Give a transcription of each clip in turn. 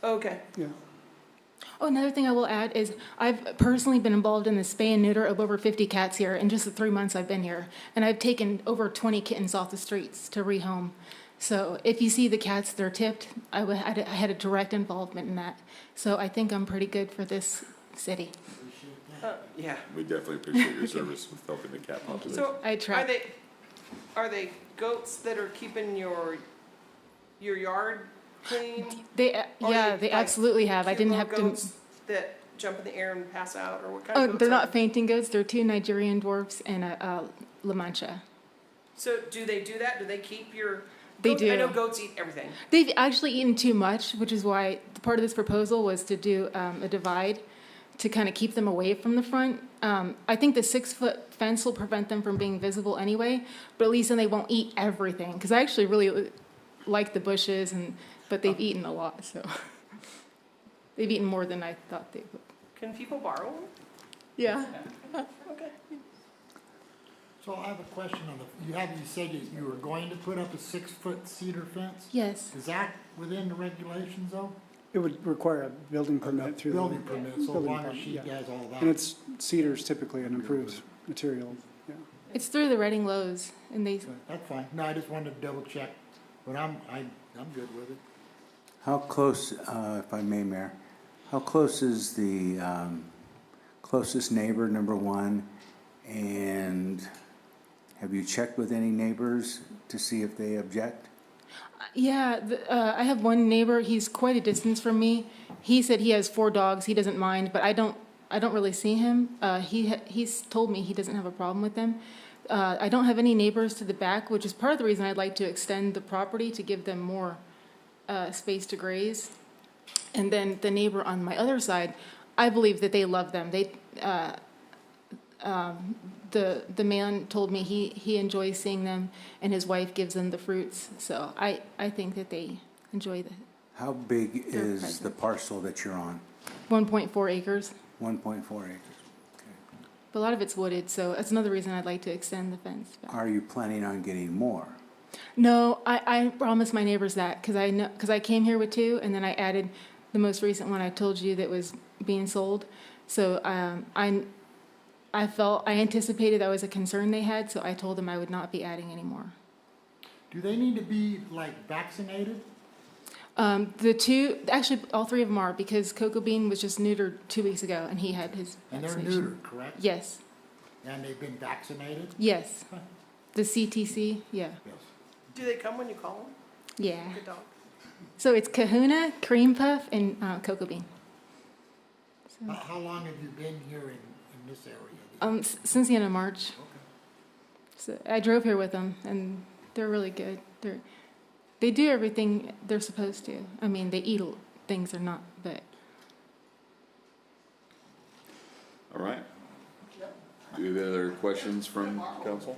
Okay. Yeah. Oh, another thing I will add is I've personally been involved in the spay and neuter of over 50 cats here in just the 3 months I've been here. And I've taken over 20 kittens off the streets to rehome. So if you see the cats that are tipped, I had a direct involvement in that. So I think I'm pretty good for this city. Yeah. We definitely appreciate your service with helping the cat population. So I try. are they goats that are keeping your yard clean? They Or yeah, they, they like, absolutely have. I Cute didn't little have to. goats that jump in the air and pass out, or what kind Oh, of goats they're are not they? fainting goats. They're 2 Nigerian dwarfs and a La Mancha. So do they do that? Do they keep your? They goats? I do. know goats eat everything. They've actually eaten too much, which is why part of this proposal was to do a divide to kind of keep them away from the front. I think the 6-foot fence will prevent them from being visible anyway, but at least then they won't eat everything. Because I actually really like the bushes, but they've eaten a lot, so they've eaten more than I thought they would. Can people borrow them? Yeah. Okay. So I have a question on you said you were going to put up a 6-foot cedar fence? Yes. Is that within the regulations though? It would require a building permit through the. Building permit, so building long as permit, she yeah. does all that. And it's cedar's typically an improved material, yeah. It's through the Reading Lowe's, and they. That's fine. No, I just wanted to double check, but I'm good with it. How close, if I may, Mayor, how close is the closest neighbor, number one? And have you checked with any neighbors to see if they object? Yeah, I have one neighbor. He's quite a distance from me. He said he has 4 dogs. He doesn't mind, but I don't really see him. He's told me he doesn't have a problem with them. I don't have any neighbors to the back, which is part of the reason I'd like to extend the property to give them more space to graze. And then the neighbor on my other side, I believe that they love them. The man told me he enjoys seeing them, and his wife gives them the fruits. So I think that they enjoy the How big is present. the parcel that you're on? 1.4 acres. 1.4 acres. But a lot of it's wooded, so that's another reason I'd like to extend the fence back. Are you planning on getting more? No, I promised my neighbors that because I came here with 2, and then I added the most recent one I told you that was being sold. So I anticipated that was a concern they had, so I told them I would not be adding any more. Do they need to be like vaccinated? The 2, actually all 3 of them are, because Cocoa Bean was just neutered 2 weeks ago, and he had his And they're vaccination. neutered, correct? Yes, And they've been vaccinated? yes. The CTC, yeah, Yes. Do they come when you call them? yeah. Good dog. So it's Kahuna, Cream Puff, and Cocoa Bean. So, How long have you been here in this area? since the end of March. Okay. So I drove here with them, and they're really good. They do everything they're supposed to. I mean, they eat things or not, but All right. Do you have other questions from council?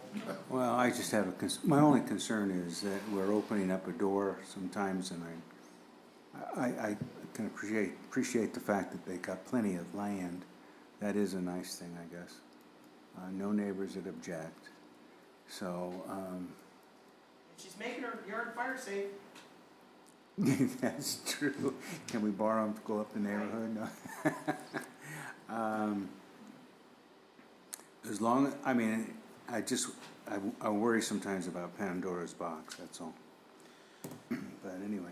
Well, I just have my only concern is that we're opening up a door sometimes, and I can appreciate the fact that they got plenty of land. That is a nice thing, I guess. No neighbors that object. So, She's making her yard fire safe. that's true. Can we borrow them to go up the neighborhood? No. As long, I mean, I worry sometimes about Pandora's box, that's all. But anyway,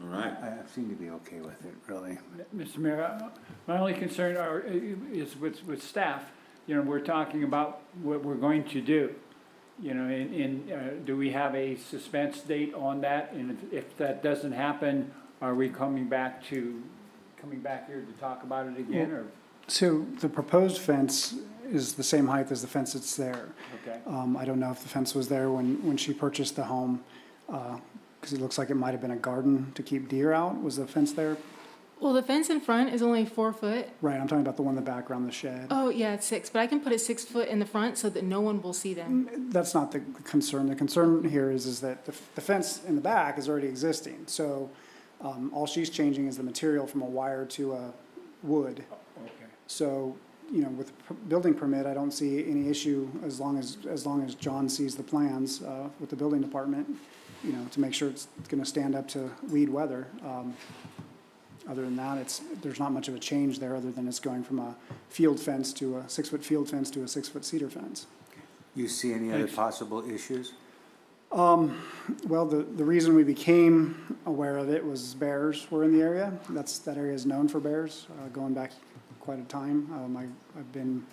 All right. I seem to be okay with it, really. Mr. Mayor, my only concern is with staff. You know, we're talking about what we're going to do. You know, do we have a suspense date on that? And if that doesn't happen, are we coming back here to talk about it again, or? So the proposed fence is the same height as the fence that's there. Okay. I don't know if the fence was there when she purchased the home, because it looks like it might have been a garden to keep deer out. Was the fence there? well, the fence in front is only 4 foot. Right, I'm talking about the one in the back around the shed. Oh yeah, it's 6, but I can put it 6 foot in the front so that no one will see them. That's not the concern. The concern here is that the fence in the back is already existing. So all she's changing is the material from a wire to a wood. Okay. So, you know, with building permit, I don't see any issue as long as John sees the plans with the building department, you know, to make sure it's going to stand up to lead weather. Other than that, there's not much of a change there, other than it's going from a field fence to a 6-foot field fence to a 6-foot cedar fence. You see any other Thanks. possible issues? Well, the reason we became aware of it was bears were in the area. That area is known for bears, going back quite a time. I've been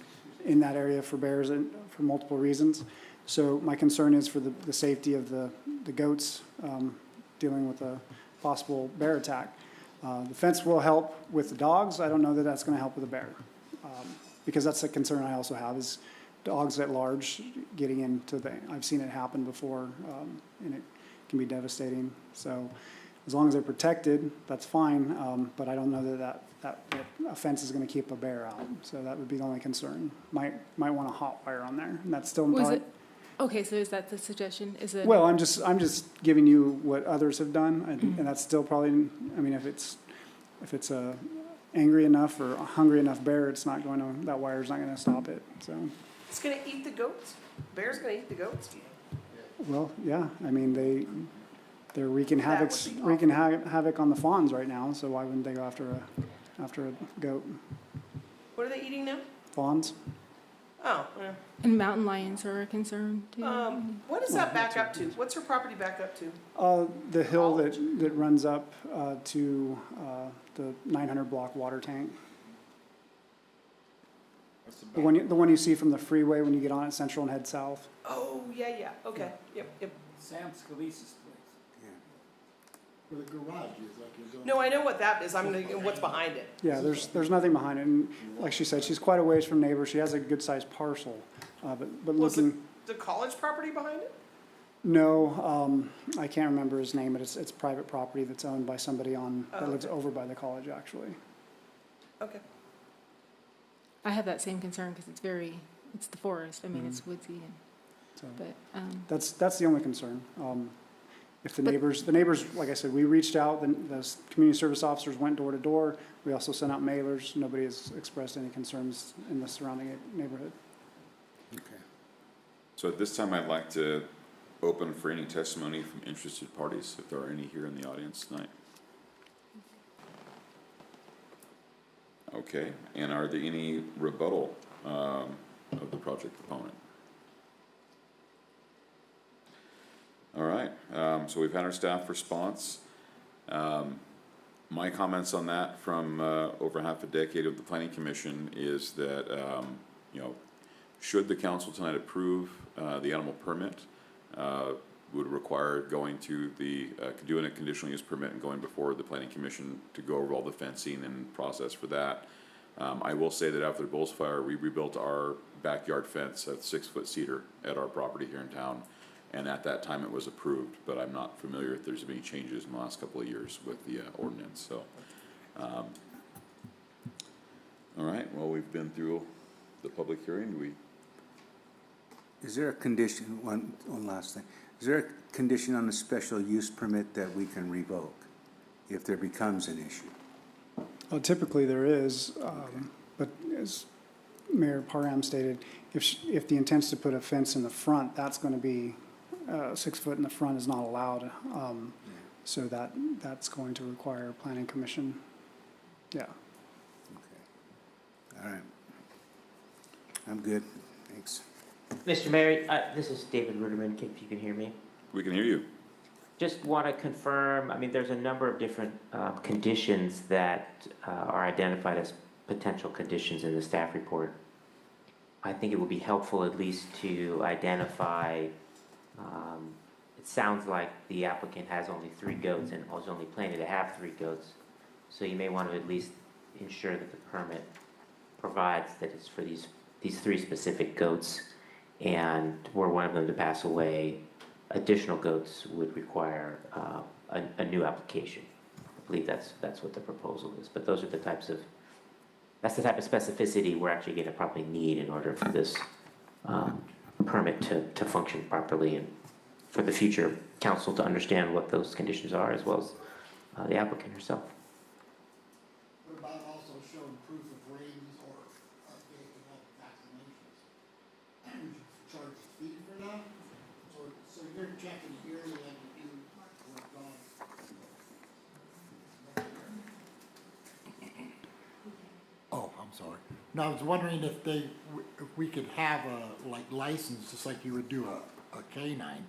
in that area for bears for multiple reasons. So my concern is for the safety of the goats dealing with a possible bear attack. The fence will help with the dogs. I don't know that that's going to help with the bear, because that's a concern I also have, is dogs at large getting into I've seen it happen before, and it can be devastating. So as long as they're protected, that's fine, but I don't know that a fence is going to keep a bear out. So that would be the only concern. Might want a hot wire on there, and that's still Was probably, it, okay, so is that the suggestion? Is it? well, I'm just giving you what others have done, and that's still probably, I mean, if it's a angry enough or a hungry enough bear, that wire's not going to stop it. So, It's gonna eat the goats? Bear's gonna eat the goats? well, yeah, I mean, they're wreaking That would be havoc on the fawns right now. So why wouldn't they go after a goat? What are they eating now? Fawns? Oh, yeah. And mountain lions are a concern too. What does that back up to? What's her property back up to? The hill that runs up to the 900 block water tank. The one you see from the freeway when you get on at Central and head south. Oh, yeah, okay, yep. Sam Scalise's place. Where the garage is, like you're going. No, I know what that is, I'm thinking, what's behind it? Yeah, there's nothing behind it, and like she said, she's quite a ways from neighbors. She has a good sized parcel, but Was looking. the college property behind it? No, I can't remember his name, but it's private property that's owned by somebody Oh, that lives okay. over by the college, actually. Okay. I have that same concern because it's the forest. I mean, it's woodsy, So but that's the only concern. If the But- neighbors, like I said, we reached out, the community service officers went door to door. We also sent out mailers. Nobody has expressed any concerns in the surrounding neighborhood. Okay. So at this time, I'd like to open for any testimony from interested parties, if there are any here in the audience tonight. Okay, and are there any rebuttal of the project proponent? All right, so we've had our staff response. My comments on that from over half a decade of the Planning Commission is that, should the council tonight approve the animal permit, would require going to doing a conditional use permit and going before the Planning Commission to go over all the fencing and process for that. I will say that after the Bulls Fire, we rebuilt our backyard fence at 6-foot cedar at our property here in town. And at that time, it was approved, but I'm not familiar if there's been any changes in the last couple of years with the ordinance, so. All right, well, we've been through the public hearing. Is there a condition, one last thing, is there a condition on the special use permit that we can revoke if there becomes an issue? Typically there is, but as Mayor Parham stated, if the intent's to put a fence in the front, that's going to be 6 foot in the front is not allowed. So that's going to require a planning commission. Yeah. Okay. All right. I'm good, thanks. Mr. Mayor, this is David Ruderman, if you can hear me. We can hear you. Just want to confirm, I mean, there's a number of different conditions that are identified as potential conditions in the staff report. I think it would be helpful at least to identify, it sounds like the applicant has only 3 goats and was only planning to have 3 goats. So you may want to at least ensure that the permit provides that it's for these 3 specific goats, and were one of them to pass away, additional goats would require a new application. I believe that's what the proposal is, but those are the types of, that's the type of specificity we're actually going to probably need in order for this permit to function properly, and for the future council to understand what those conditions are, as well as the applicant herself. What about also showing proof of rabies or vaccinations? Would you charge a fee for that? So you're checking yearly and you do with dogs? sorry. No, I was wondering if if we could have a, like, license, just like you would do a canine.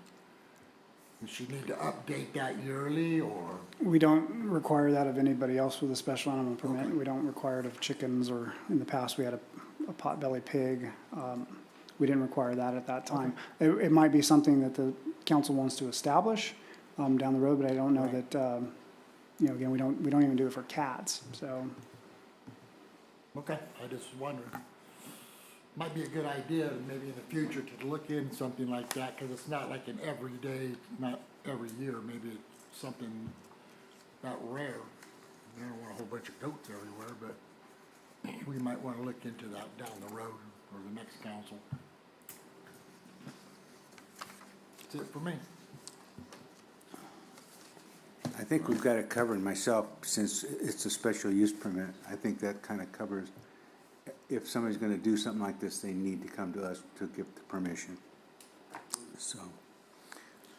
Does she need to update that yearly, or? We don't require that of anybody else with a special animal permit. Okay. We don't require it of chickens, or in the past, we had a potbelly pig. We didn't require that at that time. It might be something that the council wants to establish down the road, but I don't know Right. that, you know, again, we don't even do it for cats, so. Okay, I just wondered. Might be a good idea, maybe in the future, to look into something like that, because it's not like an everyday, not every year, maybe it's something not rare. I don't want a whole bunch of goats everywhere, but we might want to look into that down the road for the next council. That's it for me. I think we've got it covered myself, since it's a special use permit. I think that kind of covers, if somebody's gonna do something like this, they need to come to us to give the permission. So,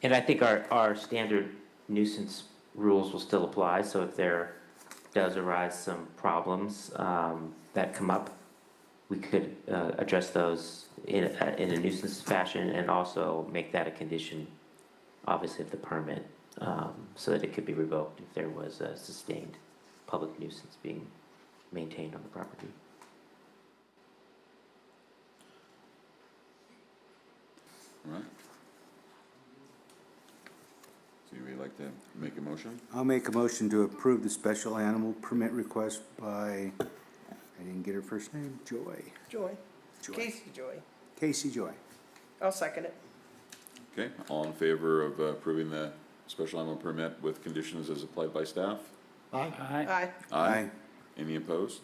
And I think our standard nuisance rules will still apply, so if there does arise some problems that come up, we could address those in a nuisance fashion, and also make that a condition, obviously, of the permit, so that it could be revoked if there was a sustained public nuisance being maintained on the property. All right. So you would like to make a motion? I'll make a motion to approve the special animal permit request by, I didn't get her first name, Joy. Joy. Joy. Casey Joy. Casey Joy. I'll second it. Okay, all in favor of approving the special animal permit with conditions as applied by staff? Aye? Aye. Aye. Any opposed?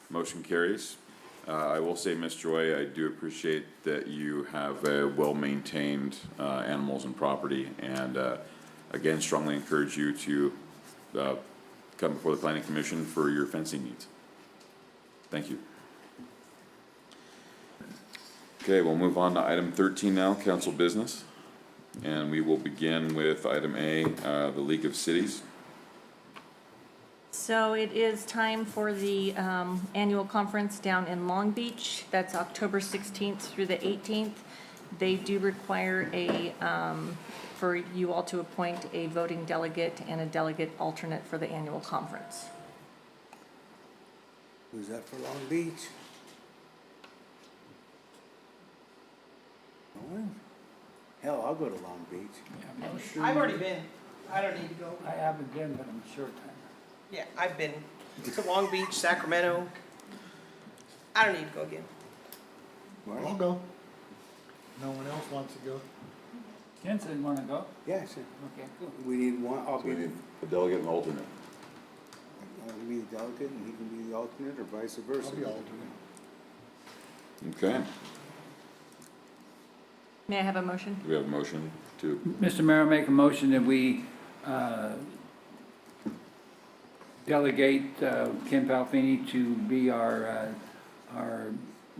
Motion carries. I will say, Ms. Joy, I do appreciate that you have well-maintained animals and property, and again, strongly encourage you to come before the planning commission for your fencing needs. Thank you. Okay, we'll move on to item 13 now, council business. And we will begin with item A, the League of Cities. So it is time for the annual conference down in Long Beach. That's October 16th through the 18th. They do require for you all to appoint a voting delegate and a delegate alternate for the annual conference. Who's that for Long Beach? No one? Hell, I'll go to Long Beach. I've already been. I don't need to go. I haven't been, but I'm sure. Yeah, I've been to Long Beach, Sacramento. I don't need to go again. I'll go. No one else wants to go? Jensen, wanna go? Yeah, sure. Okay, cool. We need one, I'll So be we need a delegate and alternate. I'll be the delegate and he can be the alternate, or vice versa. I'll be alternate. Okay, May I have a motion? do we have a motion to, Mr. Mayor, make a motion that we delegate Ken Palfini to be our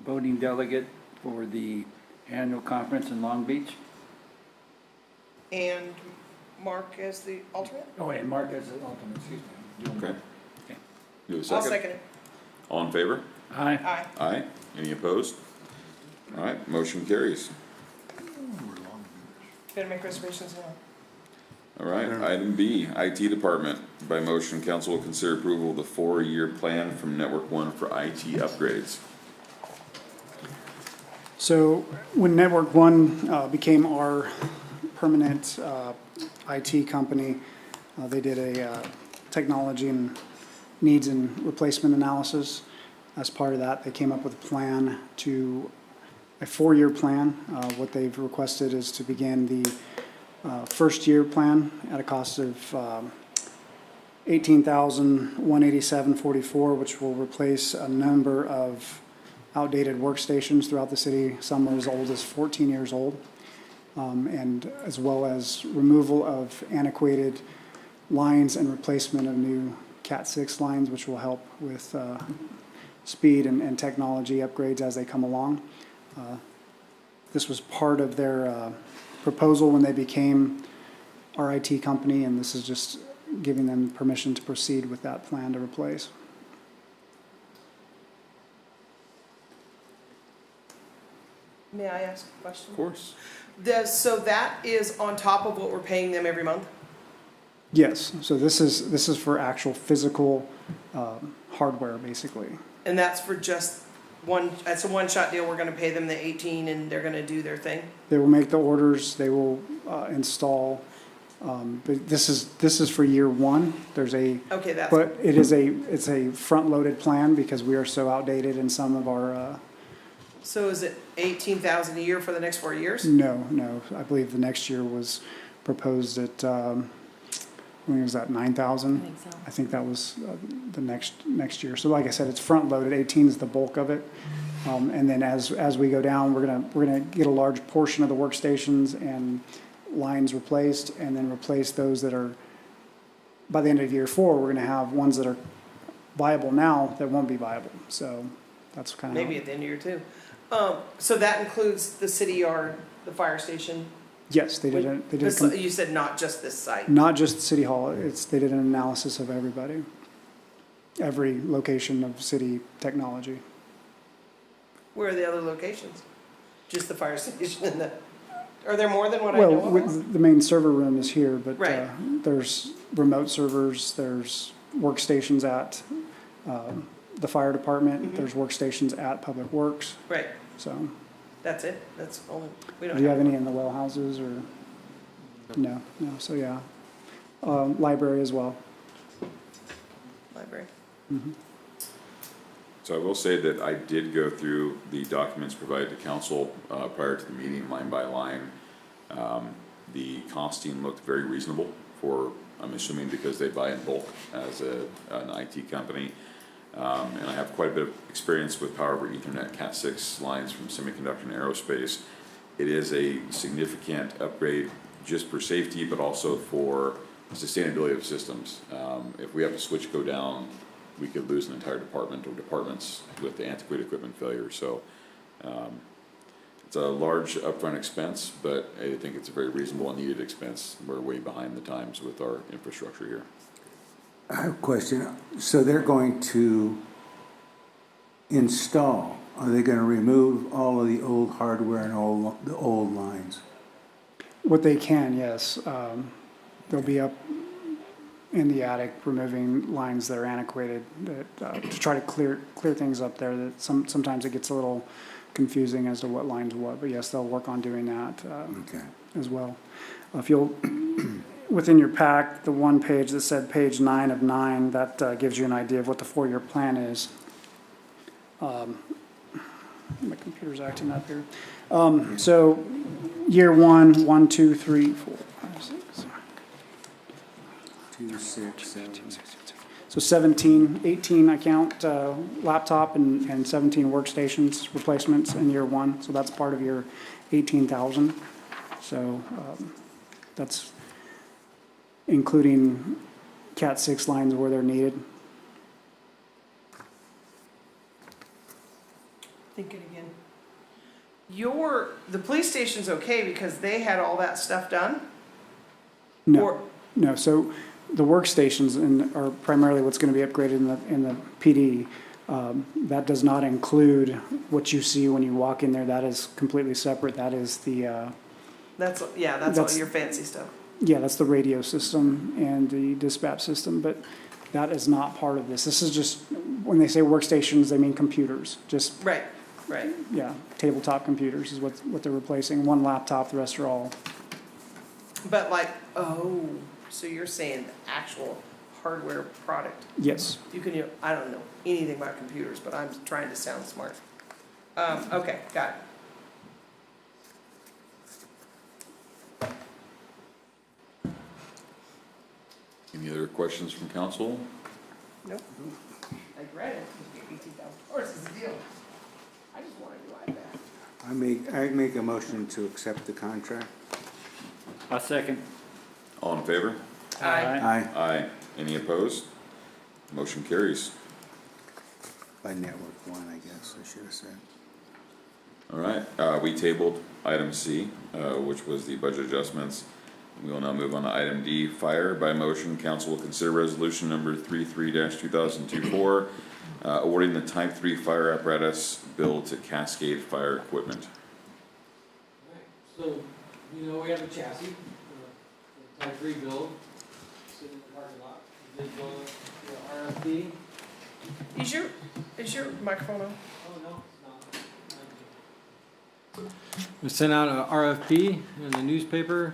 voting delegate for the annual conference in Long Beach. And Mark as the alternate? Oh, and Mark as the alternate, excuse me. okay? Okay. You have a I'll second? second it. All in favor? Aye. Aye. Aye. Any opposed? All right, motion carries. Better make reservations now. All right, item B, IT department. By motion, council will consider approval of the 4-year plan from Network One for IT upgrades. So when Network One became our permanent IT company, they did a technology and needs and replacement analysis. As part of that, they came up with a plan a 4-year plan. What they've requested is to begin the first year plan at a cost of $18,187.44, which will replace a number of outdated workstations throughout the city. Some are as old as 14 years old, and as well as removal of antiquated lines and replacement of new Cat 6 lines, which will help with speed and technology upgrades as they come along. This was part of their proposal when they became our IT company, and this is just giving them permission to proceed with that plan to replace. May I ask a question? Of course. So that is on top of what we're paying them every month? Yes, so this is for actual physical hardware, basically. And that's for just that's a one-shot deal, we're gonna pay them the 18 and they're gonna do their thing? They will make the orders, they will install, but this is for year one. There's a, Okay, that's, but it's a front-loaded plan because we are so outdated in some of our, so is it 18,000 a year for the next 4 years? no, I believe the next year was proposed at, when was that, 9,000? I think so. I think that was the next year. So like I said, it's front-loaded, 18 is the bulk of it. And then as we go down, we're gonna get a large portion of the workstations and lines replaced, and then replace those that are, by the end of year 4, we're gonna have ones that are viable now that won't be viable. So that's kind of. Maybe at the end of year 2. So that includes the city yard, the fire station? Yes, they did You said not just this site? not just City Hall, they did an analysis of everybody. Every location of city technology. Where are the other locations? Just the fire station and the, are there more than what I know Well, of? the main server room is here, but Right. there's remote servers, there's workstations at the fire department, there's workstations at Public Works, Right, so. that's it? That's only, we Do don't you have have, any in the well houses or? No, so yeah. Library as well. library. So I will say that I did go through the documents provided to council prior to the meeting, line by line. The costing looked very reasonable for, I'm assuming because they buy in bulk as an IT company. And I have quite a bit of experience with Power over Ethernet Cat6 lines from semiconductor and aerospace. It is a significant upgrade just for safety, but also for sustainability of systems. If we have a switch go down, we could lose an entire department or departments with the antiquated equipment failure. So it's a large upfront expense, but I think it's a very reasonable and needed expense. We're way behind the times with our infrastructure here. I have a question. So they're going to install, are they gonna remove all of the old hardware and all the old lines? What they can, yes. They'll be up in the attic removing lines that are antiquated, that, to try to clear things up there. That sometimes it gets a little confusing as to what line's what, but yes, they'll work on doing that Okay. as well. If you'll, within your pack, the one page that said page 9 of 9, that gives you an idea of what the 4-year plan is. My computer's acting up here. So year 1, 2, 3, 4, 5, 6. 2, 6, 7. So 17, 18 I count laptop and 17 workstations replacements in year 1. So that's part of your 18,000. So that's including Cat6 lines where they're needed. Think it again. The police station's okay because they had all that stuff done? No, Or- no. So the workstations are primarily what's going to be upgraded in the PD. That does not include what you see when you walk in there. That is completely separate. That is the That's all That's- your fancy stuff. yeah, that's the radio system and the dispatch system. But that is not part of this. This is just when they say workstations, they mean computers. Just Right. yeah, tabletop computers is what they're replacing. One laptop. The rest are all. But so you're saying the actual hardware product. Yes. I don't know anything about computers, but I'm trying to sound smart. Okay, got it. Any other questions from council? Nope. I read it. $18,000 is the deal. I just want to do iPad. I make a motion to accept the contract. A second. All in favor? Aye. Aye. Aye. Any opposed? Motion carries. By Network One, I guess I should have said. All right, we tabled item C, which was the budget adjustments. We will now move on to item D, fire. By motion, council will consider resolution number 33-2024, awarding the type 3 fire apparatus bill to Cascade Fire Equipment. So, you know, we have a chassis, Type 3 build, sitting in the parking lot. We did go to RFP. Is your microphone on? Oh, no, it's not. We sent out a RFP in the newspaper.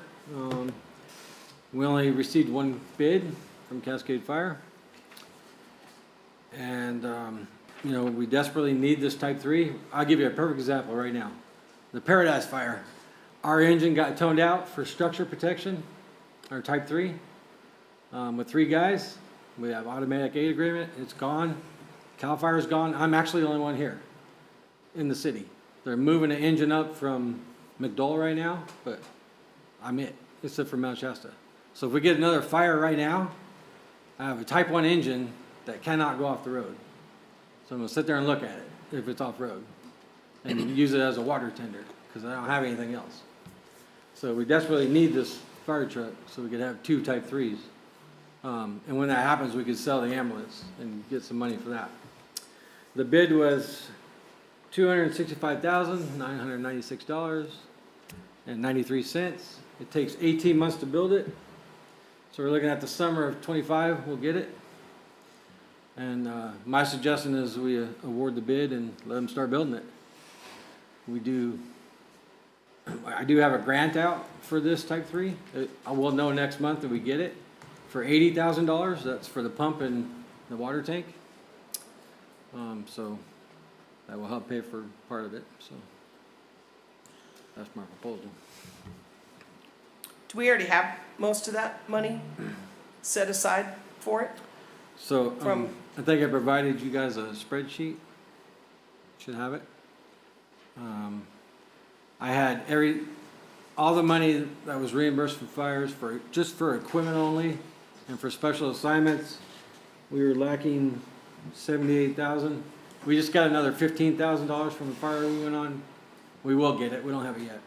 We only received one bid from Cascade Fire. And, you know, we desperately need this Type 3. I'll give you a perfect example right now. The Paradise Fire. Our engine got toned out for structure protection, our Type 3, with 3 guys. We have automatic aid agreement. It's gone. CAL FIRE's gone. I'm actually the only one here in the city. They're moving the engine up from McDowell right now, but I'm it, except for Mount Shasta. So if we get another fire right now, I have a Type 1 engine that cannot go off the road. So I'm gonna sit there and look at it if it's off road and use it as a water tender because I don't have anything else. So we desperately need this fire truck so we could have 2 Type 3s. And when that happens, we could sell the ambulance and get some money for that. The bid was $265,996.93. It takes 18 months to build it. So we're looking at the summer of 25, we'll get it. And my suggestion is we award the bid and let them start building it. I do have a grant out for this Type 3. I will know next month that we get it for $80,000. That's for the pump and the water tank. So that will help pay for part of it. So that's my proposal. Do we already have most of that money set aside for it? So I think I provided you guys a spreadsheet. Should have it. I had all the money that was reimbursed from fires just for equipment only, and for special assignments, we were lacking $78,000. We just got another $15,000 from the fire we went on. We will get it. We don't have it yet.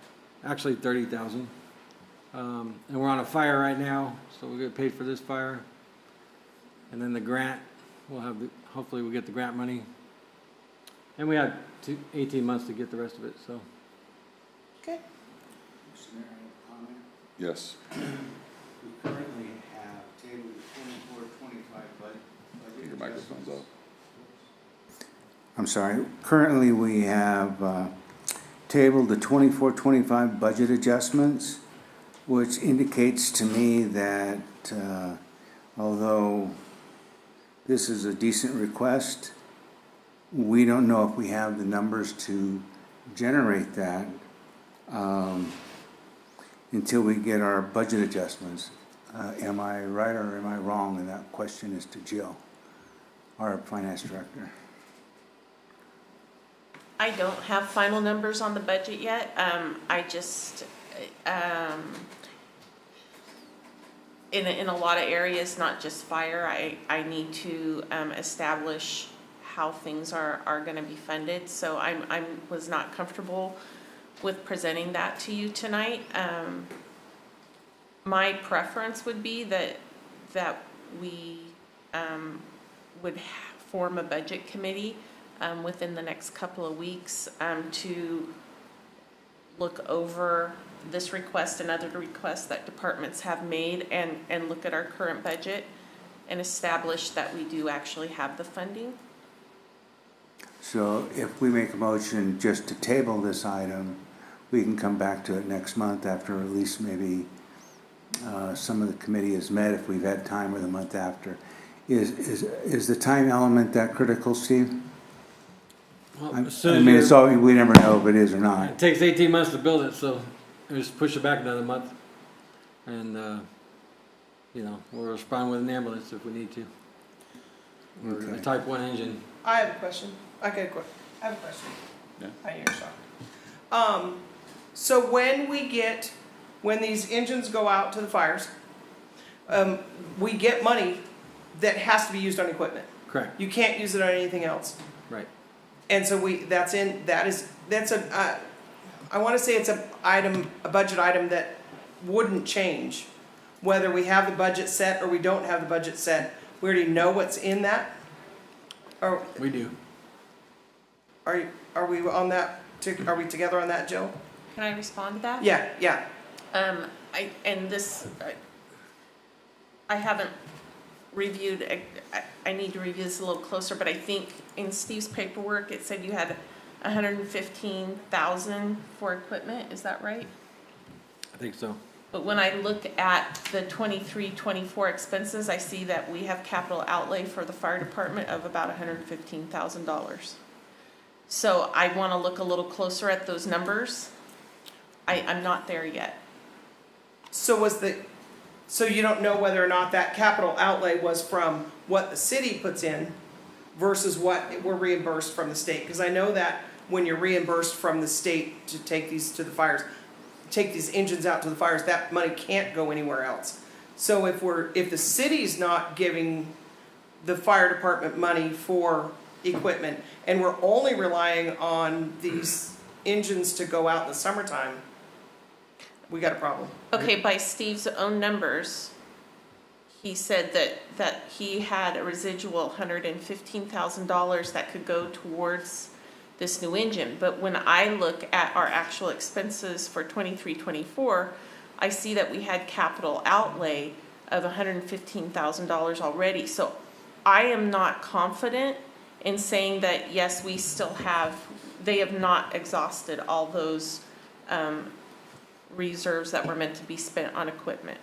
Actually, $30,000. And we're on a fire right now, so we'll get paid for this fire. And then the grant, hopefully we'll get the grant money. And we have 18 months to get the rest of it, so. Okay. Mr. Mayor, I have a comment. Yes. We currently have tabled the 24-25 budget. Your microphone's off. I'm sorry. Currently, we have tabled the 24-25 budget adjustments, which indicates to me that although this is a decent request, we don't know if we have the numbers to generate that until we get our budget adjustments. Am I right or am I wrong? And that question is to Jill, our finance director. I don't have final numbers on the budget yet. I just, in a lot of areas, not just fire, I need to establish how things are going to be funded. So I was not comfortable with presenting that to you tonight. My preference would be that we would form a budget committee within the next couple of weeks to look over this request and other requests that departments have made and look at our current budget and establish that we do actually have the funding. So if we make a motion just to table this item, we can come back to it next month after at least maybe some of the committee has met, if we've had time, or the month after. Is the time element that critical, Steve? Well, I mean, it's all, we never know if it is or not. It takes 18 months to build it, so just push it back another month. And, you know, we'll respond with an ambulance if we need to. Or a Type 1 engine. I have a question. I have a question. Yeah. I hear something. So when these engines go out to the fires, we get money that has to be used on equipment. Correct. You can't use it on anything else. Right. And so I want to say it's a budget item that wouldn't change, whether we have the budget set or we don't have the budget set. We already know what's in that. Or We do. are we on that? Are we together on that, Jill? Can I respond to that? Yeah, yeah. I haven't reviewed, I need to review this a little closer, but I think in Steve's paperwork, it said you had 115,000 for equipment, is that right? I think so. But when I look at the 23-24 expenses, I see that we have capital outlay for the fire department of about $115,000. So I wanna look a little closer at those numbers. I'm not there yet. So so you don't know whether or not that capital outlay was from what the city puts in versus what we're reimbursed from the state? Because I know that when you're reimbursed from the state to take these to the fires, take these engines out to the fires, that money can't go anywhere else. So if the city's not giving the fire department money for equipment and we're only relying on these engines to go out in the summertime, we got a problem. Okay, by Steve's own numbers, he said that he had a residual $115,000 that could go towards this new engine. But when I look at our actual expenses for 23-24, I see that we had capital outlay of $115,000 already. So I am not confident in saying that, yes, we still have, they have not exhausted all those reserves that were meant to be spent on equipment.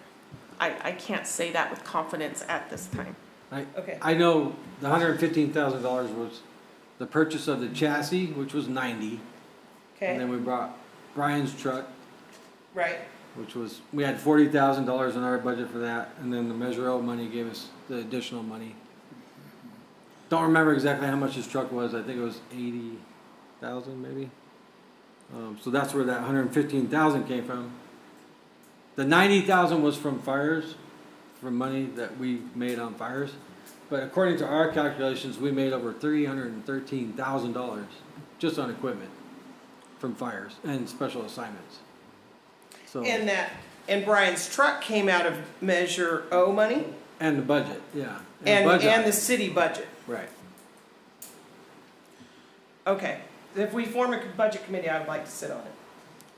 I can't say that with confidence at this time. Okay. I know the $115,000 was the purchase of the chassis, which was 90. And then Okay, we brought Brian's truck, right. which was, we had $40,000 in our budget for that, and then the Measure O money gave us the additional money. Don't remember exactly how much his truck was, I think it was 80,000 maybe. So that's where that 115,000 came from. The 90,000 was from fires, from money that we made on fires. But according to our calculations, we made over $313,000 just on equipment from fires and special assignments. So, And Brian's truck came out of Measure O money and the budget, yeah. and budget. the city budget. Right. Okay, if we form a budget committee, I would like to sit on it.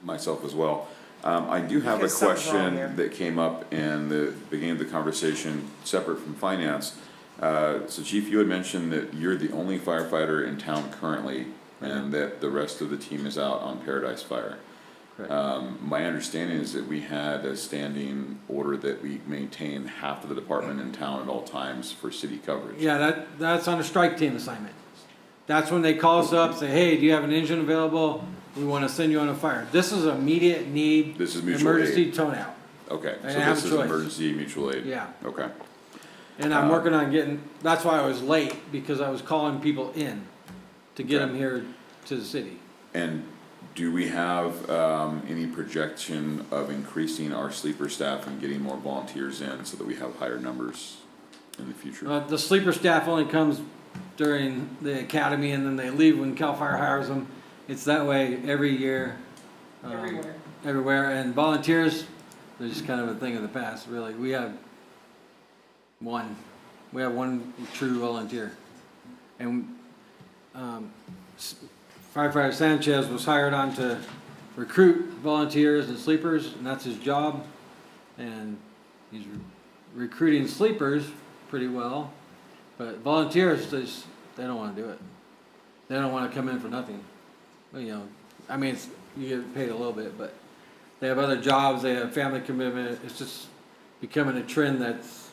Myself as well. I do have a Because something's wrong question there. that came up in the beginning of the conversation, separate from finance. So Chief, you had mentioned that you're the only firefighter in town currently, and that the rest of the team is out on Paradise Fire. Correct. My understanding is that we had a standing order that we maintain half of the department in town at all times for city coverage. Yeah, that's on a strike team assignment. That's when they call us up, say, hey, do you have an engine available? We want to send you on a fire. This is immediate need. This is mutual emergency aid. tone out. Okay, And so have this a is choice. emergency mutual aid? Yeah. Okay. And I'm working on getting, that's why I was late, because I was calling people in to get Okay. them here to the city. And do we have any projection of increasing our sleeper staff and getting more volunteers in so that we have higher numbers in the future? The sleeper staff only comes during the academy and then they leave when CAL FIRE hires them. It's that way every year. Everywhere. Everywhere. And volunteers, they're just kind of a thing of the past, really. We have one true volunteer. And firefighter Sanchez was hired on to recruit volunteers and sleepers, and that's his job. And he's recruiting sleepers pretty well, but volunteers, they don't want to do it. They don't want to come in for nothing. You know, I mean, you get paid a little bit, but they have other jobs, they have family commitment. It's just becoming a trend that's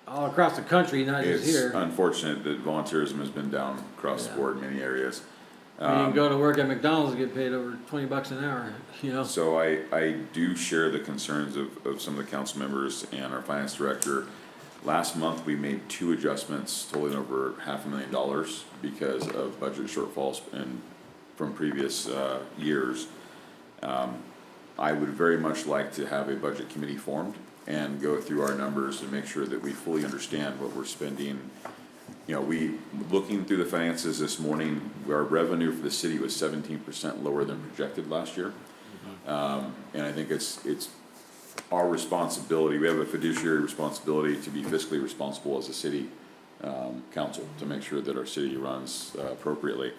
all across the country, not just It's here. unfortunate that volunteerism has been down across the Yeah. board in many areas. You can go to work at McDonald's and get paid over $20 an hour, you know? So I do share the concerns of some of the council members and our finance director. Last month, we made 2 adjustments totaling over $500,000 because of budget shortfalls and from previous years. I would very much like to have a budget committee formed and go through our numbers and make sure that we fully understand what we're spending. You know, looking through the finances this morning, our revenue for the city was 17% lower than projected last year. And I think it's our responsibility, we have a fiduciary responsibility to be fiscally responsible as a city council to make sure that our city runs appropriately.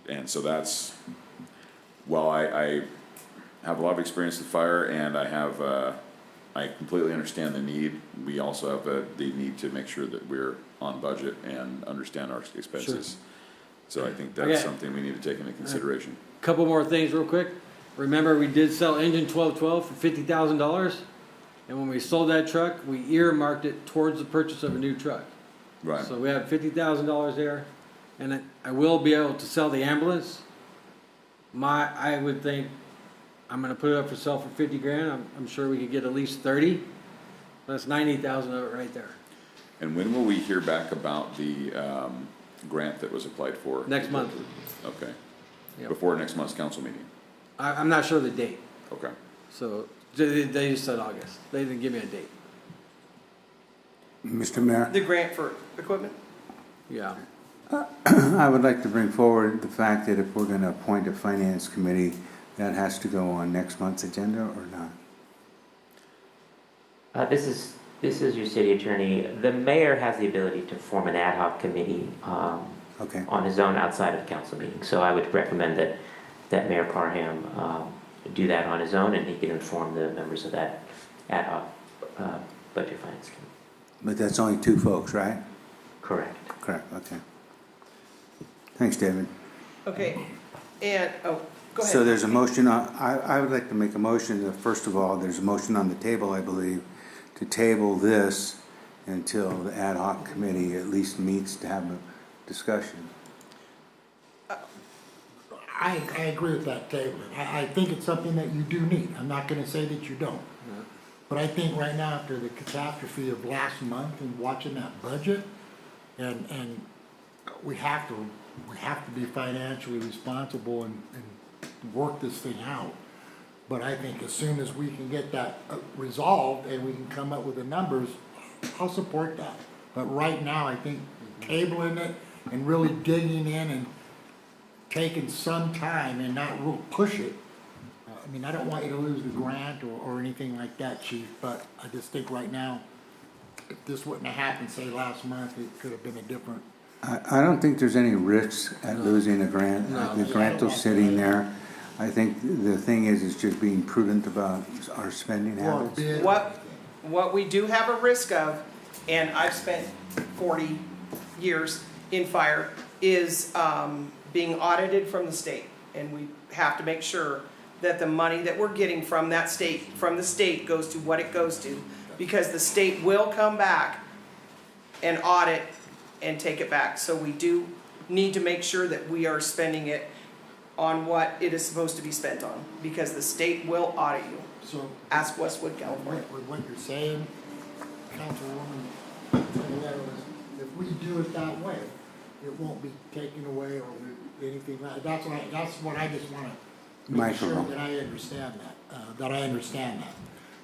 And so while I have a lot of experience with fire and I completely understand the need, we also have the need to make sure that we're on budget and understand our expenses. So I think that's Okay. something we need to take into consideration. Couple more things real quick. Remember, we did sell engine 1212 for $50,000, and when we sold that truck, we earmarked it towards the purchase of a new truck. Right. So we have $50,000 there, and I will be able to sell the ambulance. I would think, I'm gonna put it up for sale for 50 grand. I'm sure we could get at least 30. That's 90,000 of it right there. And when will we hear back about the grant that was applied for? Next month. Okay. Yep. Before next month's council meeting? I'm not sure of the date, Okay. so they just said August. They didn't give me a date. Mr. Mayor, The grant for equipment? Yeah. I would like to bring forward the fact that if we're gonna appoint a finance committee, that has to go on next month's agenda or not? This is your city attorney. The mayor has the ability to form an ad hoc committee Okay, on his own outside of the council meeting. So I would recommend that Mayor Parham do that on his own, and he can inform the members of that ad hoc budget finance committee. but that's only 2 folks, right? Correct. Correct, okay. Thanks, David. Okay, and, oh, go ahead. So there's a motion, I would like to make a motion, that first of all, there's a motion on the table, I believe, to table this until the ad hoc committee at least meets to have a discussion. I agree with that, David. I think it's something that you do need. I'm not gonna say that you don't. But I think right now, after the catastrophe of last month and watching that budget, and we have to be financially responsible and work this thing out. But I think as soon as we can get that resolved and we can come up with the numbers, I'll support that. But right now, I think tabling it and really digging in and taking some time and not real push it. I mean, I don't want you to lose the grant or anything like that, chief, but I just think right now, if this wouldn't have happened, say, last month, it could have been a different. I don't think there's any risks at losing a grant. The grant is sitting there. I think the thing is just being prudent about our spending habits. What we do have a risk of, and I've spent 40 years in fire, is being audited from the state. And we have to make sure that the money that we're getting from that state, from the state, goes to what it goes to. Because the state will come back and audit and take it back. So we do need to make sure that we are spending it on what it is supposed to be spent on. Because the state will audit you. So, Ask Westwood, California. with what you're saying, Councilwoman, if we do it that way, it won't be taken away or anything like, that's what I just wanna make sure Microphone. that I understand that.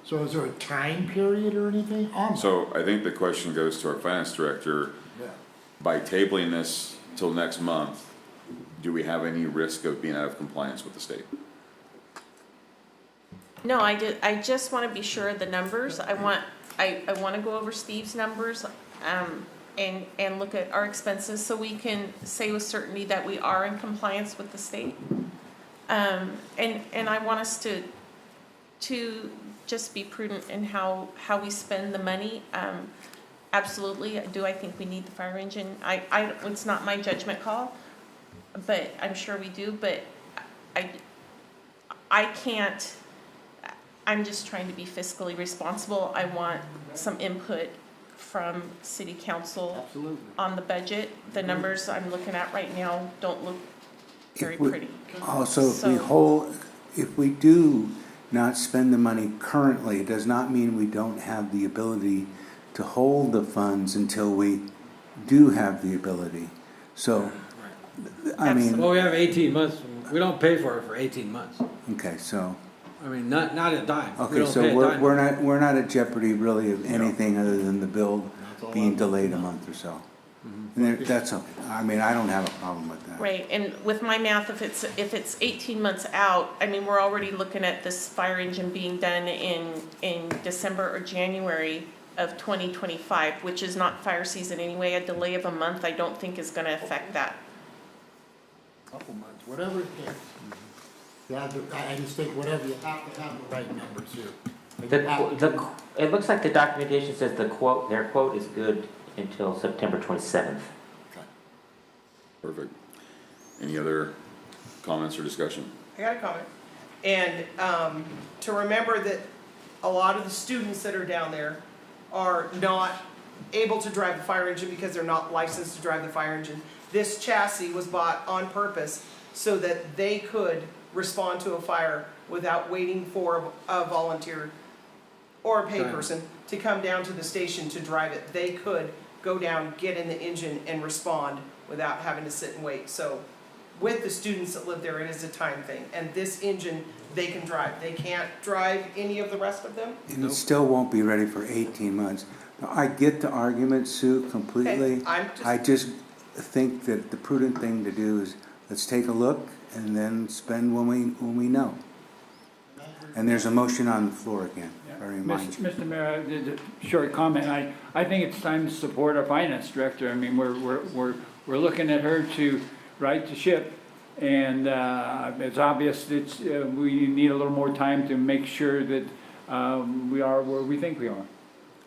So is there a time period or anything on that? So I think the question goes to our finance director. Yeah. By tabling this till next month, do we have any risk of being out of compliance with the state? No, I just want to be sure of the numbers. I want to go over Steve's numbers, and look at our expenses so we can say with certainty that we are in compliance with the state. And I want us to just be prudent in how we spend the money. Absolutely, do I think we need the fire engine? It's not my judgment call, but I'm sure we do, but I can't, I'm just trying to be fiscally responsible. I want some input from city council Absolutely. on the budget. The numbers I'm looking at right now don't look very If we- pretty. Also, So- if we do not spend the money currently, it does not mean we don't have the ability to hold the funds until we do have the ability. So, I mean, Well, we have 18 months. We don't pay for it for 18 months. okay, so, I mean, not a dime. We okay, don't so pay a dime. we're not at jeopardy really of anything other than the bill That's all being I'm delayed a looking at. month or so. And that's okay. I mean, I don't have a problem with that. Right, and with my math, if it's 18 months out, I mean, we're already looking at this fire engine being done in December or January of 2025, which is not fire season anyway. A delay of a month, I don't think is gonna affect that. Couple months, whatever it takes. I just think whatever, you have to have the right numbers here. It looks like the documentation says their quote is good until September 27th. Perfect. Any other comments or discussion? I got a comment. And to remember that a lot of the students that are down there are not able to drive the fire engine because they're not licensed to drive the fire engine. This chassis was bought on purpose so that they could respond to a fire without waiting for a volunteer or a paid Right. person to come down to the station to drive it. They could go down, get in the engine, and respond without having to sit and wait. So with the students that live there, it is a time thing. And this engine, they can drive. They can't drive any of the rest of them. And it still won't be ready for 18 months. Now, I get the argument, Sue, completely. Okay, I'm just- I just think that the prudent thing to do is, let's take a look and then spend when we know. And there's a motion on the floor again, I remind you. Mr. Mayor, a short comment. I think it's time to support our finance director. I mean, we're looking at her to right the ship. And it's obvious that we need a little more time to make sure that we are where we think we are.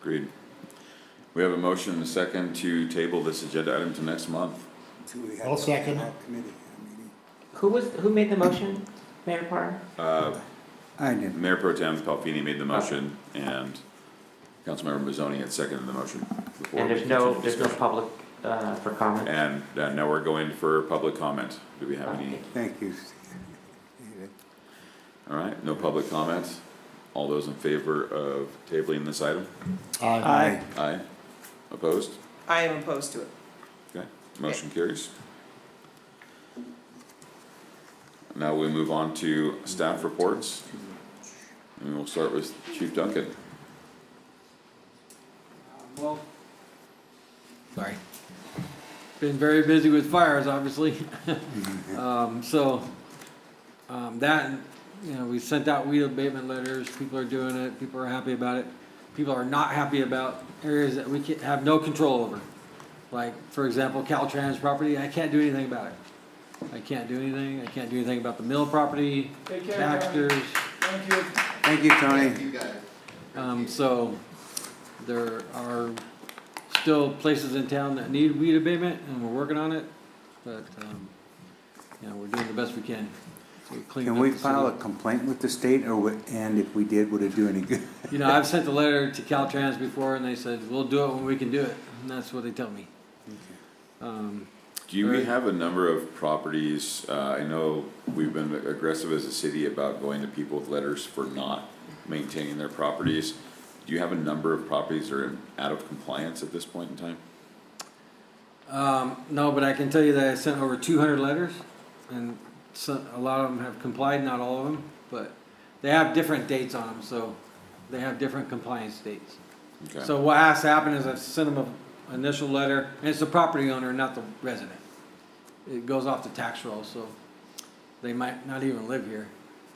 Agreed. We have a motion and a second to table this agenda item to next month. So we have I'll to second have it. committee meeting. Who made the motion, Mayor Parr? I did. Mayor Pro Tem Palfini made the motion, and Councilmember Mazzoni had seconded the motion. before And we there's no continue discussion. public for comment? And now we're going for public comment. Do we have any? Thank you. All right, no public comments. All those in favor of tabling this item? Aye. Aye. Opposed? I am opposed to it. Okay, motion carries. Now we move on to staff reports. And we'll start with Chief Duncan. Well, sorry. Been very busy with fires, obviously. That, you know, we sent out weed abatement letters. People are doing it. People are happy about it. People are not happy about areas that we have no control over. Like, for example, Caltrans property, I can't do anything about it. I can't do anything. I can't do anything about the mill property, Take care, Tony. Baxter's. Thank you. Thank you, Tony. So there are still places in town that need weed abatement, and we're working on it. But, you know, we're doing the best we can. So clean Can up we the file a city. complaint with the state, and if we did, would it do any good? You know, I've sent a letter to Caltrans before, and they said, we'll do it when we can do it. And that's what they tell me. Do we have a number of properties, I know we've been aggressive as a city about going to people with letters for not maintaining their properties. Do you have a number of properties that are out of compliance at this point in time? No, but I can tell you that I sent over 200 letters, and a lot of them have complied, not all of them, but they have different dates on them, so they have different compliance dates. Okay. So what has to happen is I've sent them an initial letter, and it's the property owner, not the resident. It goes off the tax roll, so they might not even live here.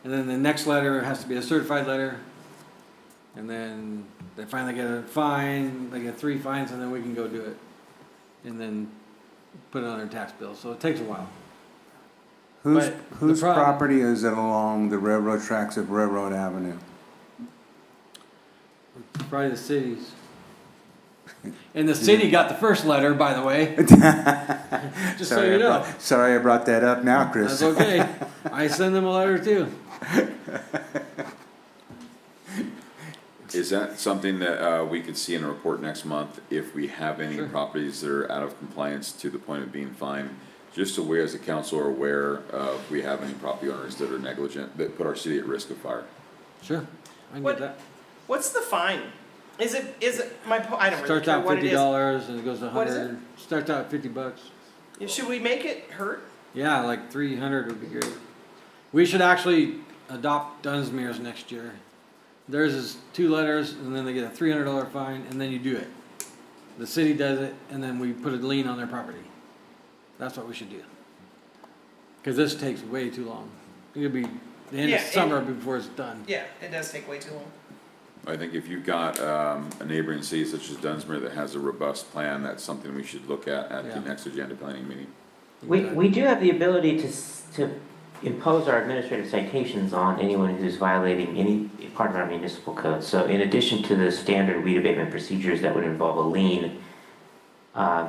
And then the next letter has to be a certified letter, and then they finally get a fine, they get 3 fines, and then we can go do it. And then put it on their tax bill, so it takes a while. Whose But whose the problem- property is it along the railroad tracks of Railroad Avenue? Probably the cities. And the city got the first letter, by the way. Just so you know. Sorry I brought that up now, Chris. That's okay. I send them a letter too. Is that something that we could see in a report next month if we have any Sure. properties that are out of compliance to the point of being fined? Just so we as a council are aware of if we have any property owners that are negligent, that put our city at risk of fire. Sure, I can What- get that. What's the fine? Is it, I don't really Starts care out what it is. $50 and it goes to What is it? 100. Starts out at $50. Should we make it hurt? Yeah, like 300 would be great. We should actually adopt Dunsmuir's next year. Theirs is 2 letters, and then they get a $300 fine, and then you do it. The city does it, and then we put a lien on their property. That's what we should do. Because this takes way too long. It'll be the end Yeah, of summer before it's done. Yeah, it does take way too long. I think if you've got a neighboring city such as Dunsmuir that has a robust plan, that's something we should look at the Yeah. next agenda planning meeting. We do have the ability to impose our administrative citations on anyone who's violating any part of our municipal code. So in addition to the standard weed abatement procedures that would involve a lien,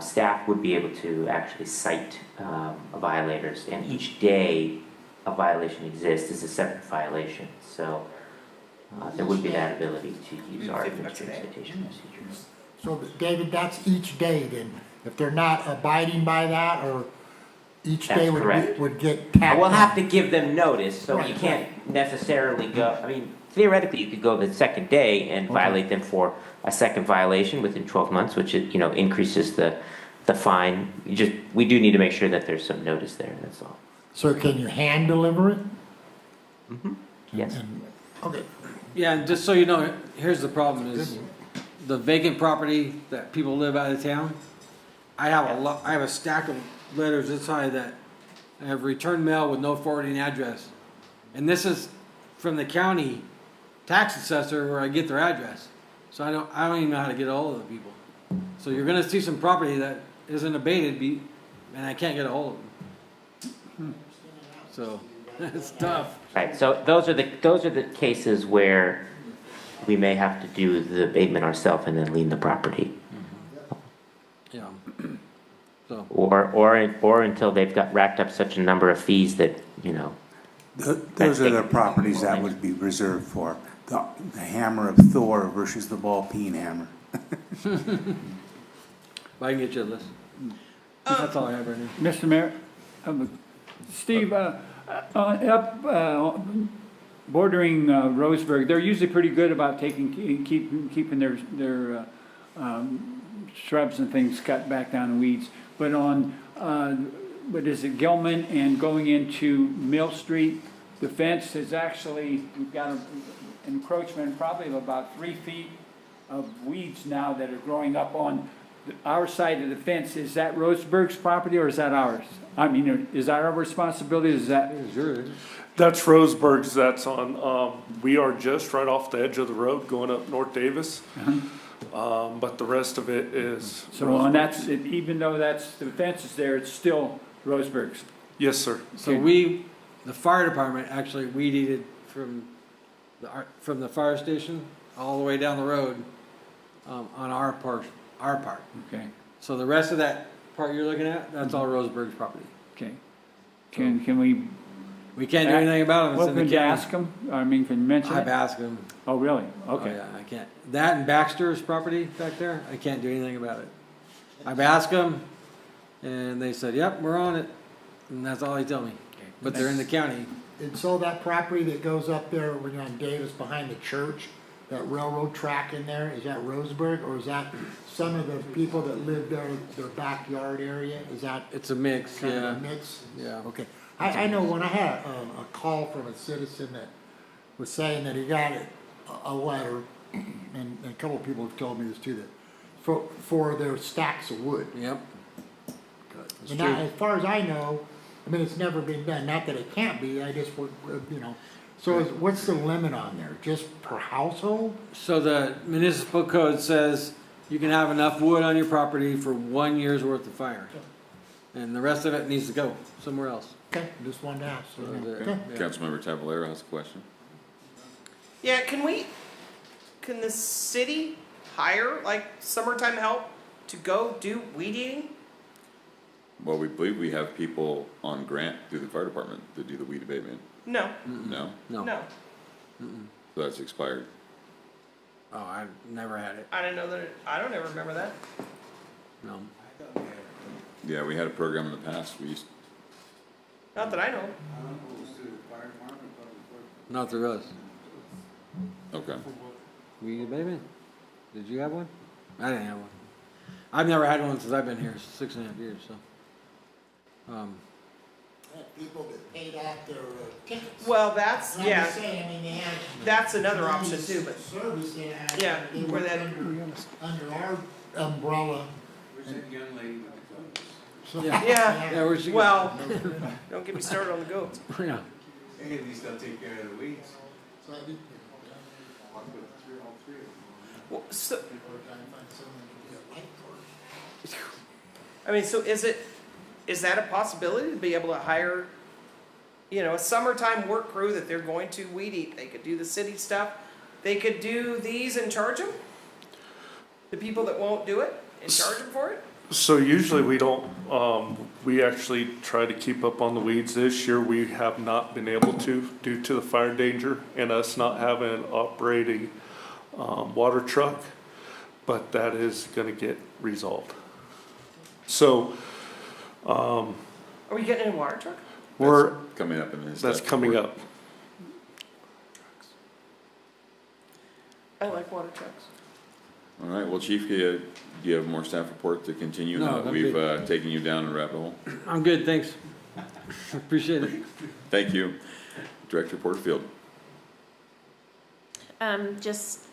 staff would be able to actually cite violators, and each day a violation exists is a separate violation. So there would be that ability to use our administrative citation procedures. So, David, that's each day then? If they're not abiding by that, or each That's day correct. would get tacked We'll have on? to give them notice, so you Right, can't necessarily go, I mean, theoretically, you could go the second day and violate them for a second violation within 12 months, which, increases the fine. We do need to make sure that there's some notice there, that's all. So can you hand deliver it? Yes. Okay. Yeah, and just so you know, here's the problem is the vacant property that people live out of town. I have a stack of letters this high that I have returned mail with no forwarding address. And this is from the county tax assessor where I get their address. So I don't even know how to get a hold of the people. So you're gonna see some property that isn't abated and I can't get a hold of them. So it's tough. Right, so those are the cases where we may have to do the abatement ourselves and then lien the property. Yeah. So, Or until they've racked up such a number of fees that, Those are the properties that would be reserved for, the hammer of Thor versus the ball peen hammer. I can get you a list. That's all I have right now. Mr. Mayor, Steve, bordering Roseburg, they're usually pretty good about keeping their shrubs and things cut back down, and weeds. But on, what is it, Gilman and going into Mill Street, the fence is actually, we've got an encroachment probably of about 3 feet of weeds now that are growing up on our side of the fence. Is that Roseburg's property or is that ours? I mean, is that our responsibility? Is that? That's Roseburg's, that's on, we are just right off the edge of the road going up North Davis. But the rest of it is. So on that's, even though the fence is there, it's still Roseburg's. Yes, sir. So the fire department actually weed eated from the fire station all the way down the road, on our part. Okay, So the rest of that part you're looking at, that's all Roseburg's property. okay. Can we? We can't do anything about it. It's in the Can you county. ask them? I mean, can you mention I've it? asked them. Oh, really? Oh, Okay. yeah, I can't. That and Baxter's property back there, I can't do anything about it. I've asked them, and they said, yep, we're on it. And that's all they tell me. But they're in the county. And so that property that goes up there when you're on Davis behind the church, that railroad track in there, is that Roseburg, or is that some of the people that live there, their backyard area? Is that It's a mix, kind of yeah. a mix? Yeah. Okay. I know when I had a call from a citizen that was saying that he got a letter, and a couple of people have told me this too, that for their stacks of wood. Yep. And that, as far as I know, I mean, it's never been done, not that it can't be, I just, so what's the limit on there, just per household? So the municipal code says you can have enough wood on your property for 1 year's worth of fire. And the rest of it needs to go somewhere else. Okay, just wanted to ask. So, Okay. yeah. Councilmember Tavalero has a question. Yeah, can the city hire like summertime help to go do weed eating? Well, we believe we have people on grant through the fire department to do the weed abatement. No, No? No. no. So that's expired. Oh, I never had it. I didn't know that, I don't ever remember that. No. Yeah, we had a program in the past. We used, Not that I know. Not through us. okay. Weed abatement? Did you have one? I didn't have one. I've never had one since I've been here, 6.5 years, so. People that paid off their tickets. Well, that's, I'm yeah, just saying, I mean, they had. that's another option too, but Service they had. Yeah, They where were that- under our umbrella. So- Yeah. yeah, Yeah, where'd she go? well, don't get me started on the goats. Yeah. At least they'll take care of the weeds. So I did. Well, so, People are trying to find someone to get a light torch. I mean, so is that a possibility to be able to hire you know, a summertime work crew that they're going to weed eat. They could do the city stuff. They could do these and charge them. The people that won't do it and charge them for it. So usually we don't, we actually try to keep up on the weeds. This year we have not been able to due to the fire danger and us not having an operating, water truck, but that is gonna get resolved. So, Are we getting a water truck? we're, Coming up in this. that's coming up. I like water trucks. All right, well, Chief, do you have more staff report to continue? No, Now that I'm we've good. taken you down a rabbit hole. I'm good, thanks. Appreciate it. Thank you. Director Porterfield.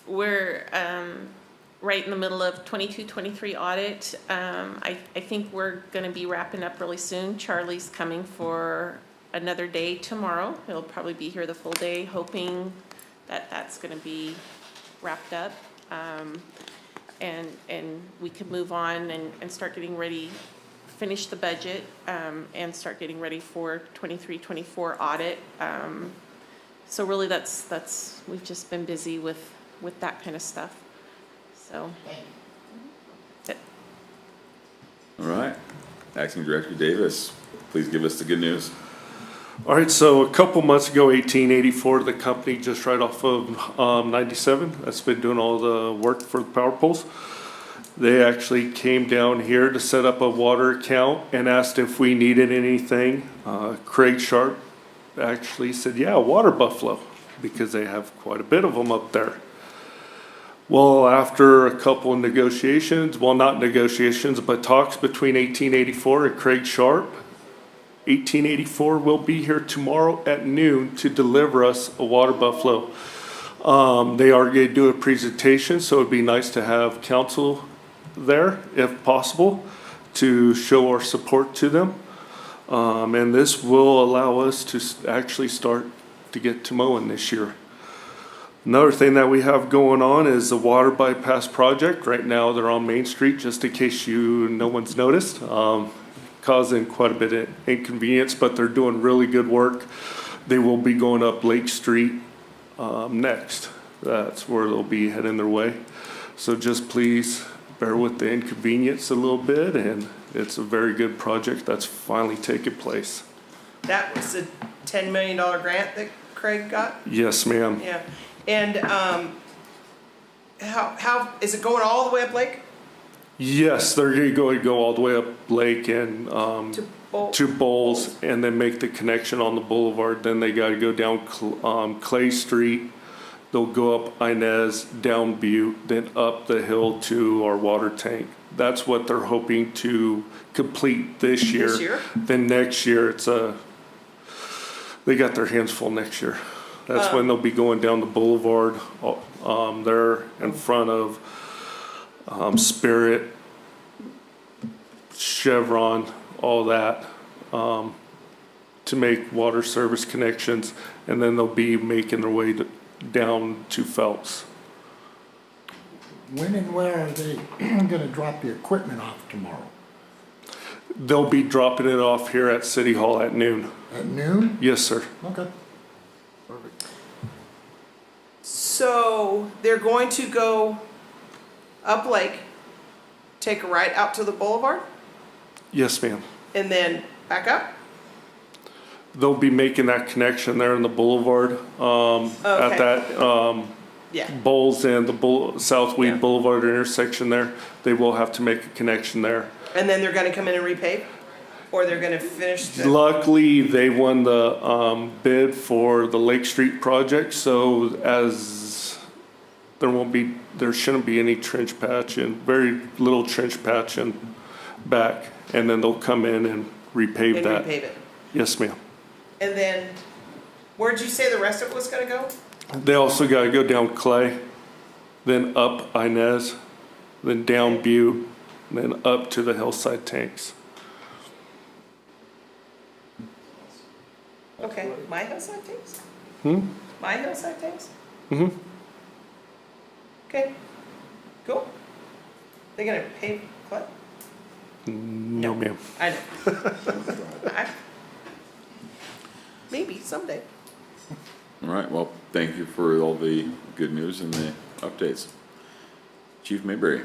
We're, right in the middle of 22-23 audit. I think we're gonna be wrapping up really soon. Charlie's coming for another day tomorrow. He'll probably be here the full day, hoping that that's gonna be wrapped up. And we can move on and start getting ready, finish the budget, and start getting ready for 23-24 audit. So really that's, we've just been busy with that kind of stuff, so. All right. Acting Director Davis, please give us the good news. All right, so a couple months ago, 1884, the company just right off of 97, that's been doing all the work for the power poles. They actually came down here to set up a water account and asked if we needed anything. Craig Sharp actually said, yeah, water buffalo, because they have quite a bit of them up there. Well, after a couple of negotiations, well, not negotiations, but talks between 1884 and Craig Sharp, 1884 will be here tomorrow at noon to deliver us a water buffalo. They are going to do a presentation, so it'd be nice to have council there, if possible, to show our support to them. And this will allow us to actually start to get to mowing this year. Another thing that we have going on is the water bypass project. Right now, they're on Main Street, just in case no one's noticed. Causing quite a bit of inconvenience, but they're doing really good work. They will be going up Lake Street next. That's where they'll be heading their way. So just please bear with the inconvenience a little bit, and it's a very good project that's finally taken place. That was the $10 million grant that Craig got? Yes, ma'am. Yeah. And how is it going all the way up Lake? Yes, they're going to go all the way up Lake and to Bowles, and then make the connection on the boulevard. Then they got to go down Clay Street. They'll go up Inez, down Butte, then up the hill to our water tank. That's what they're hoping to complete this year. This year? Then next year, they got their hands full next year. That's when they'll be going down the boulevard, there in front of Spirit, Chevron, all that, to make water service connections, and then they'll be making their way down to Phelps. When and where are they gonna drop the equipment off tomorrow? They'll be dropping it off here at City Hall at noon. At noon? Yes, sir. Okay. Perfect. So they're going to go up Lake, take a right out to the boulevard, Yes, ma'am. and then back up? They'll be making that connection there in the boulevard, at that, Yeah. Bowles and the South Weed Yeah. Boulevard intersection there. They will have to make a connection there. And then they're gonna come in and repave? Or they're gonna finish the, Luckily, they won the bid for the Lake Street project, so there shouldn't be any trench patching, very little trench patching back, and then they'll come in and repave and that. repave it? Yes, ma'am. And then, where'd you say the rest of it was gonna go? They also gotta go down Clay, then up Inez, then down Butte, and then up to the hillside tanks. Okay, my hillside tanks? Hmm? My hillside tanks? Mm-hmm. Okay, cool. They gonna pave what? No, ma'am. I know. maybe someday. All right, well, thank you for all the good news and the updates. Chief Mayberry.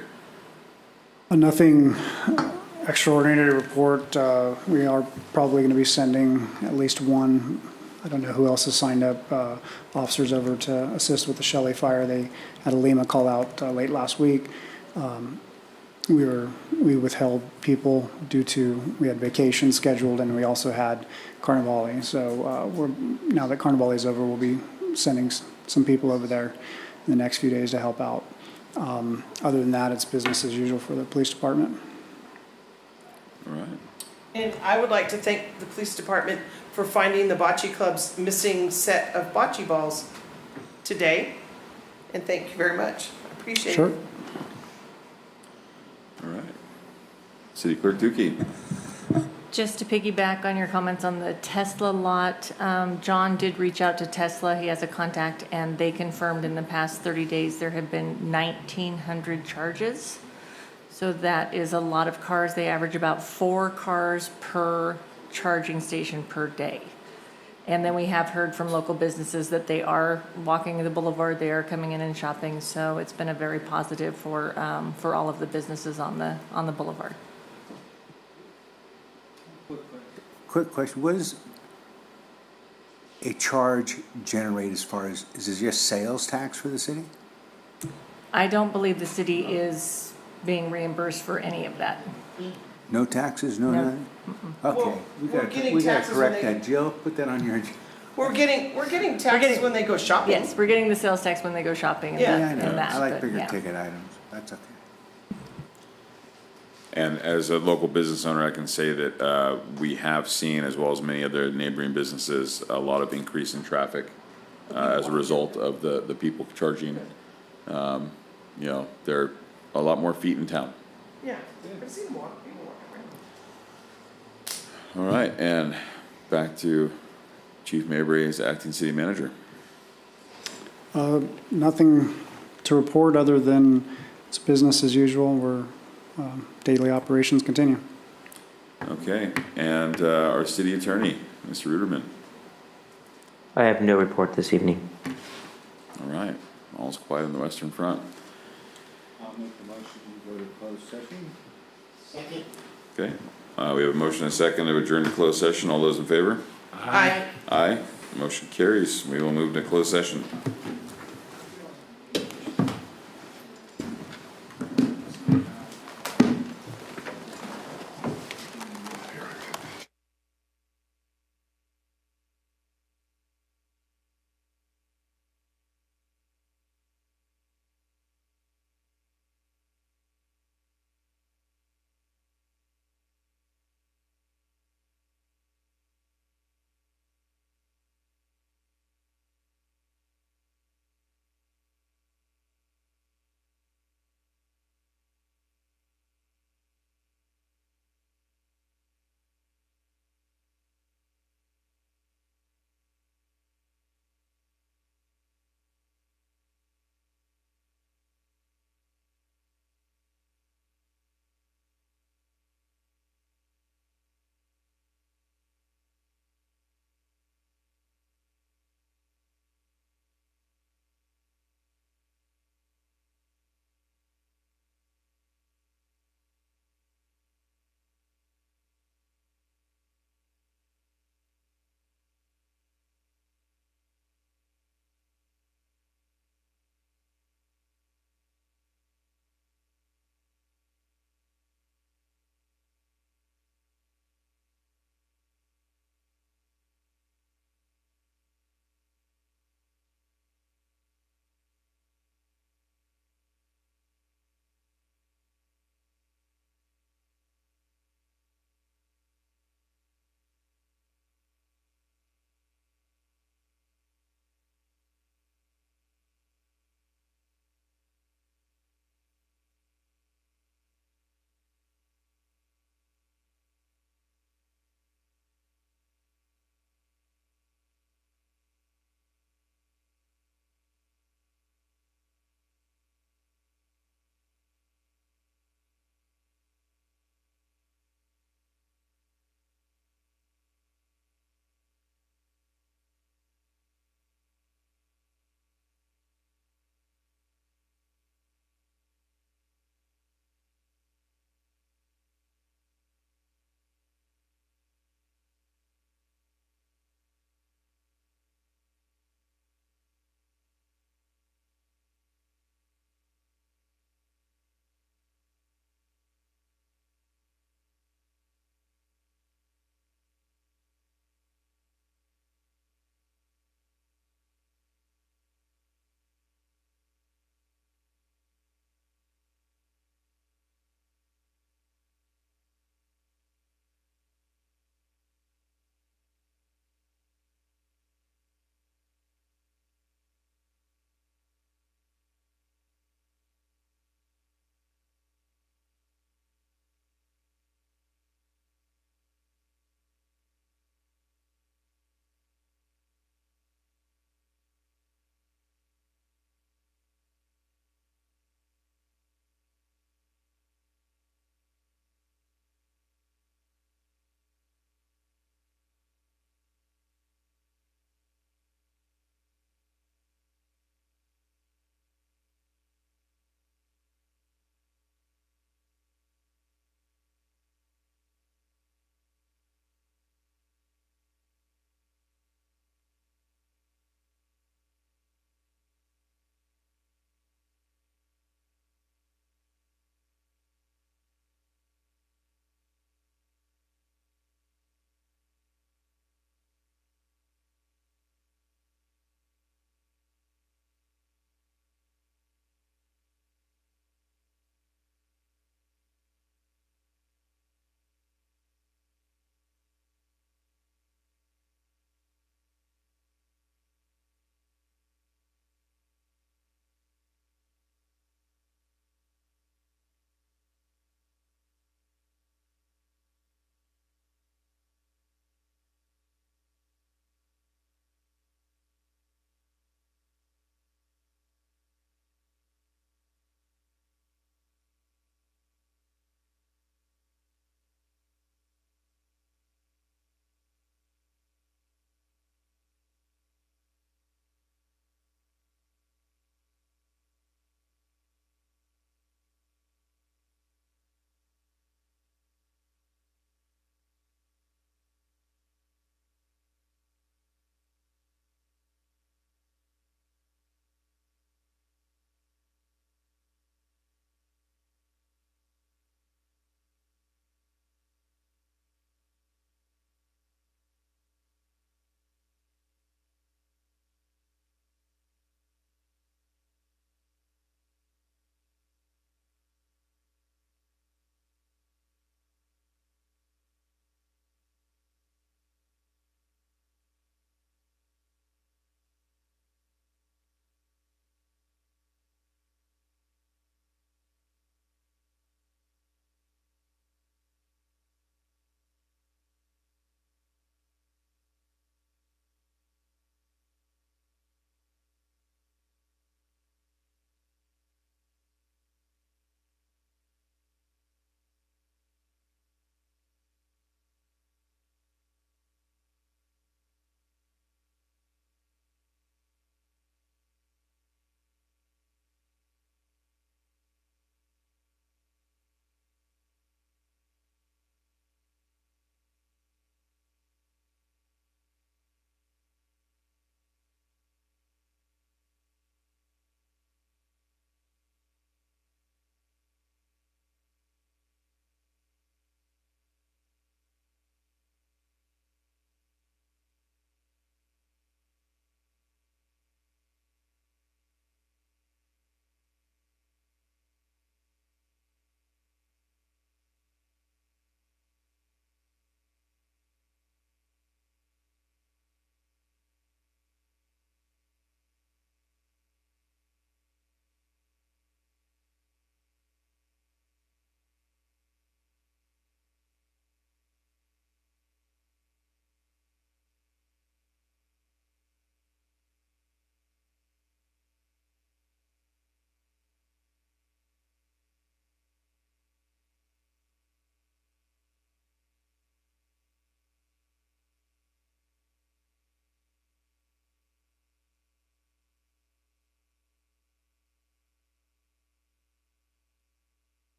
Nothing extraordinary to report. We are probably going to be sending at least one, I don't know who else has signed up, officers over to assist with the Shelley fire. They had a Lima call out late last week. We withheld people due to, we had vacation scheduled, and we also had Carnivale. So now that Carnivale is over, we'll be sending some people over there in the next few days to help out. Other than that, it's business as usual for the police department. All right. And I would like to thank the police department for finding the bocce club's missing set of bocce balls today. And thank you very much. I appreciate it. Sure. All right. City Clerk Tukey. Just to piggyback on your comments on the Tesla lot, John did reach out to Tesla. He has a contact, and they confirmed in the past 30 days there have been 1,900 charges. So that is a lot of cars. They average about 4 cars per charging station per day. And then we have heard from local businesses that they are walking the boulevard, they are coming in and shopping. So it's been a very positive for all of the businesses on the boulevard. Quick question, what is a charge generate as far as, is it just sales tax for the city? I don't believe the city is being reimbursed for any of that. No taxes, no No. nothing? Okay, Well, we're getting we gotta taxes when correct they- that. Jill, put that on your, We're getting taxes when they go shopping. Yes, we're getting the sales tax when they go shopping and Yeah. that, yeah, I and know, that, I like but bigger yeah. ticket items, that's okay. And as a local business owner, I can say that we have seen, as well as many other neighboring businesses, a lot of increase in traffic as a result of the people charging. You know, there are a lot more feet in town. Yeah, I've seen more people walking around. All right, and back to Chief Mayberry as acting city manager. Nothing to report other than it's business as usual. We're daily operations continue. Okay, and our city attorney, Mr. Ruderman. I have no report this evening. All right, all's quiet on the Western Front. I'll make the motion to go to closed session. Second. Okay, we have a motion and a second to adjourn to closed session. All those in favor? Aye. Aye. Motion carries. We will move to closed session.